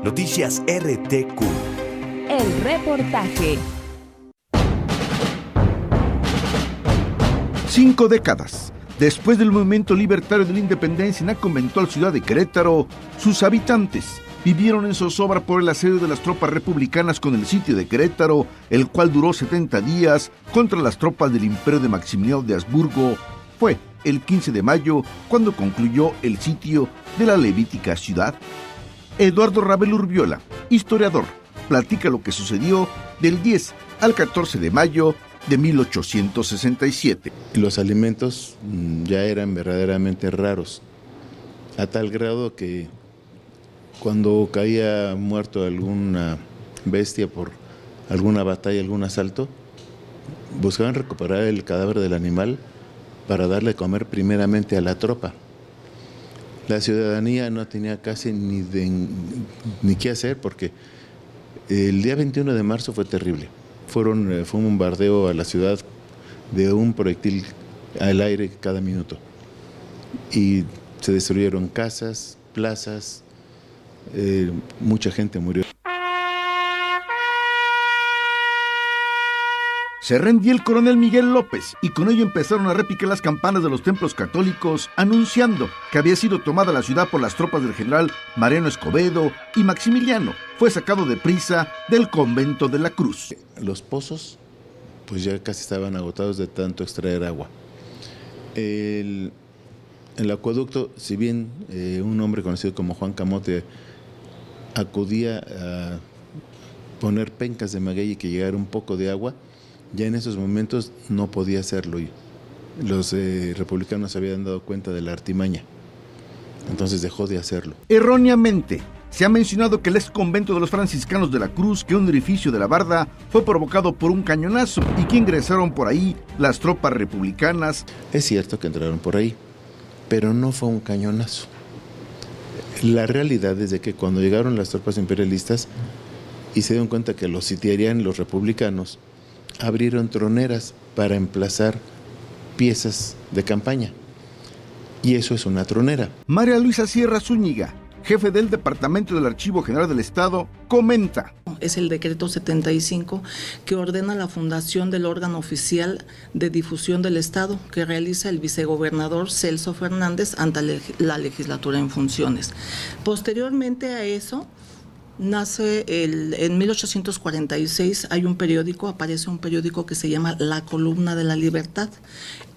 Noticias RTQ. El reportaje. 5 décadas después del movimiento libertario de la independencia en la conventual ciudad de Querétaro, sus habitantes vivieron en zozobra por el asedio de las tropas republicanas con el sitio de Querétaro, el cual duró 70 días contra las tropas del imperio de Maximiliano de Habsburgo. Fue el 15 de mayo cuando concluyó el sitio de la levítica ciudad. Eduardo Rabel Urbiola, historiador, platica lo que sucedió del 10 al 14 de mayo de 1867. Los alimentos ya eran verdaderamente raros, a tal grado que cuando caía muerto alguna bestia por alguna batalla, algún asalto, buscaban recuperar el cadáver del animal para darle a comer primeramente a la tropa. La ciudadanía no tenía casi ni qué hacer, porque el día 21 de marzo fue terrible. Fue un bombardeo a la ciudad de un proyectil al aire cada minuto. Y se destruyeron casas, plazas, mucha gente murió. Se rendía el coronel Miguel López y con ello empezaron a repicar las campanas de los templos católicos anunciando que había sido tomada la ciudad por las tropas del general Mariano Escobedo y Maximiliano fue sacado deprisa del convento de la Cruz. Los pozos pues ya casi estaban agotados de tanto extraer agua. El acueducto, si bien un hombre conocido como Juan Camote acudía a poner pencas de maguey y que llegara un poco de agua, ya en esos momentos no podía hacerlo y los republicanos se habían dado cuenta de la artimaña, entonces dejó de hacerlo. Erróneamente, se ha mencionado que el ex convento de los franciscanos de la Cruz, que un orificio de la barda, fue provocado por un cañonazo y que ingresaron por ahí las tropas republicanas. Es cierto que entraron por ahí, pero no fue un cañonazo. La realidad es de que cuando llegaron las tropas imperialistas y se dieron cuenta que los sitiarían los republicanos, abrieron troneras para emplazar piezas de campaña. Y eso es una tronera. María Luisa Sierra Zúñiga, jefe del Departamento del Archivo General del Estado, comenta. Es el decreto 75 que ordena la fundación del órgano oficial de difusión del Estado que realiza el vicegobernador Celso Fernández ante la legislatura en funciones. Posteriormente a eso, nace en 1846 aparece un periódico que se llama La Columna de la Libertad.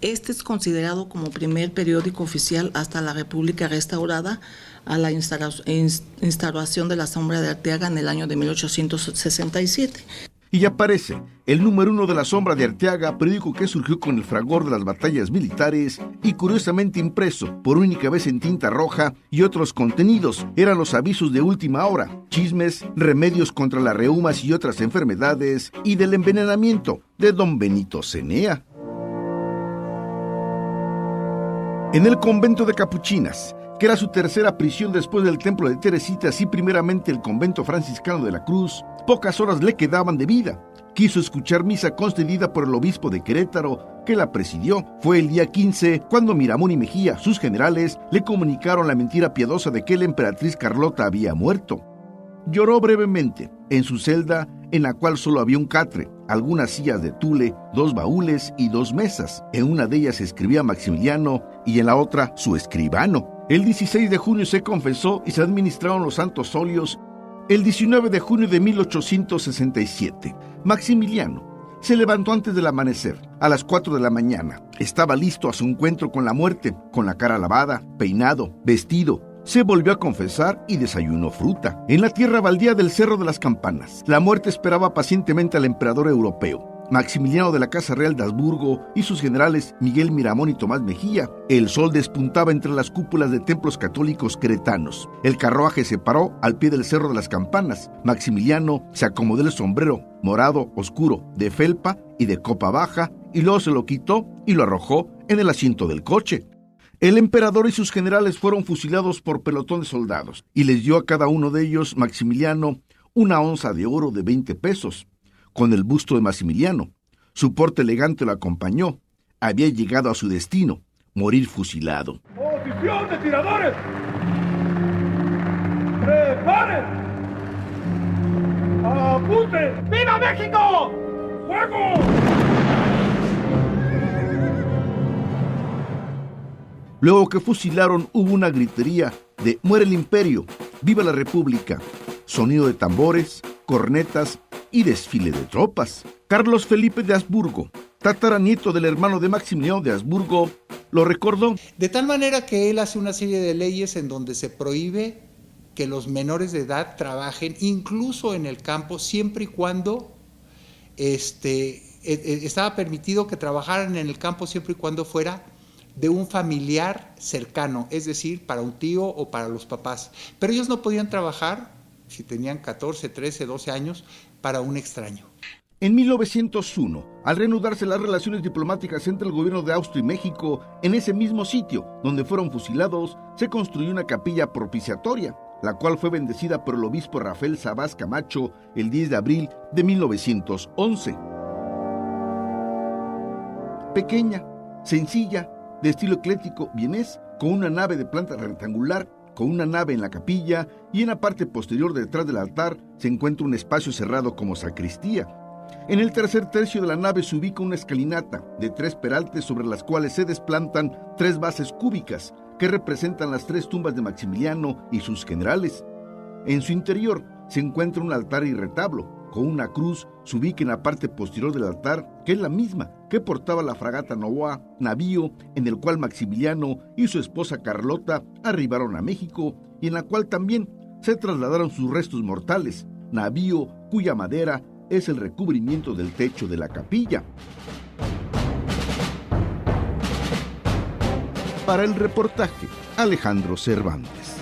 Este es considerado como primer periódico oficial hasta la República restaurada a la instauración de la Sombra de Arteaga en el año de 1867. Y aparece el número 1 de la Sombra de Arteaga, periódico que surgió con el fragor de las batallas militares y curiosamente impreso por única vez en tinta roja, y otros contenidos eran los avisos de última hora, chismes, remedios contra las reumas y otras enfermedades y del envenenamiento de don Benito Cenea. En el convento de Capuchinas, que era su tercera prisión después del templo de Teresitas y primeramente el convento franciscano de la Cruz, pocas horas le quedaban de vida. Quiso escuchar misa concedida por el obispo de Querétaro, que la presidió. Fue el día 15 cuando Miramón y Mejía, sus generales, le comunicaron la mentira piadosa de que la emperatriz Carlota había muerto. Lloró brevemente en su celda, en la cual solo había un catre, algunas sillas de tule, 2 baúles y 2 mesas. En una de ellas escribía Maximiliano y en la otra su escribano. El 16 de junio se confesó y se administraron los santos óleos. El 19 de junio de 1867, Maximiliano se levantó antes del amanecer, a las 4 de la mañana. Estaba listo a su encuentro con la muerte, con la cara lavada, peinado, vestido. Se volvió a confesar y desayunó fruta. En la tierra baldía del Cerro de las Campanas, la muerte esperaba pacientemente al emperador europeo, Maximiliano de la Casa Real de Habsburgo, y sus generales Miguel Miramón y Tomás Mejía. El sol despuntaba entre las cúpulas de templos católicos queretanos. El carruaje se paró al pie del Cerro de las Campanas. Maximiliano se acomodó el sombrero morado oscuro de felpa y de copa baja y luego se lo quitó y lo arrojó en el asiento del coche. El emperador y sus generales fueron fusilados por pelotón de soldados y les dio a cada uno de ellos Maximiliano una onza de oro de 20 pesos. Con el busto de Maximiliano. Su porte elegante lo acompañó. Había llegado a su destino, morir fusilado. ¡Posición de tiradores! ¡Preparen! ¡Apunte! ¡Viva México! ¡Fuego! Luego que fusilaron hubo una gritería de «¡Muere el imperio! ¡Viva la república!», sonido de tambores, cornetas y desfile de tropas. Carlos Felipe de Habsburgo, tataranieto del hermano de Maximiliano de Habsburgo, lo recordó. De tal manera que él hace una serie de leyes en donde se prohíbe que los menores de edad trabajen, incluso en el campo, siempre y cuando estaba permitido que trabajaran en el campo siempre y cuando fuera de un familiar cercano, es decir, para un tío o para los papás. Pero ellos no podían trabajar, si tenían 14, 13, 12 años, para un extraño. En 1901, al reanudarse las relaciones diplomáticas entre el gobierno de Austria y México, en ese mismo sitio donde fueron fusilados, se construyó una capilla propiciatoria, la cual fue bendecida por el obispo Rafael Sabás Camacho el 10 de abril de 1911. Pequeña, sencilla, de estilo ecléctico vienés, con una nave de planta rectangular, con una nave en la capilla y en la parte posterior detrás del altar se encuentra un espacio cerrado como sacristía. En el tercer tercio de la nave se ubica una escalinata de 3 peraltes sobre las cuales se desplantan 3 bases cúbicas que representan las 3 tumbas de Maximiliano y sus generales. En su interior se encuentra un altar y retablo, con una cruz se ubica en la parte posterior del altar, que es la misma que portaba la fragata Novoa, navío en el cual Maximiliano y su esposa Carlota arribaron a México y en la cual también se trasladaron sus restos mortales, navío cuya madera es el recubrimiento del techo de la capilla. Para el reportaje, Alejandro Cervantes.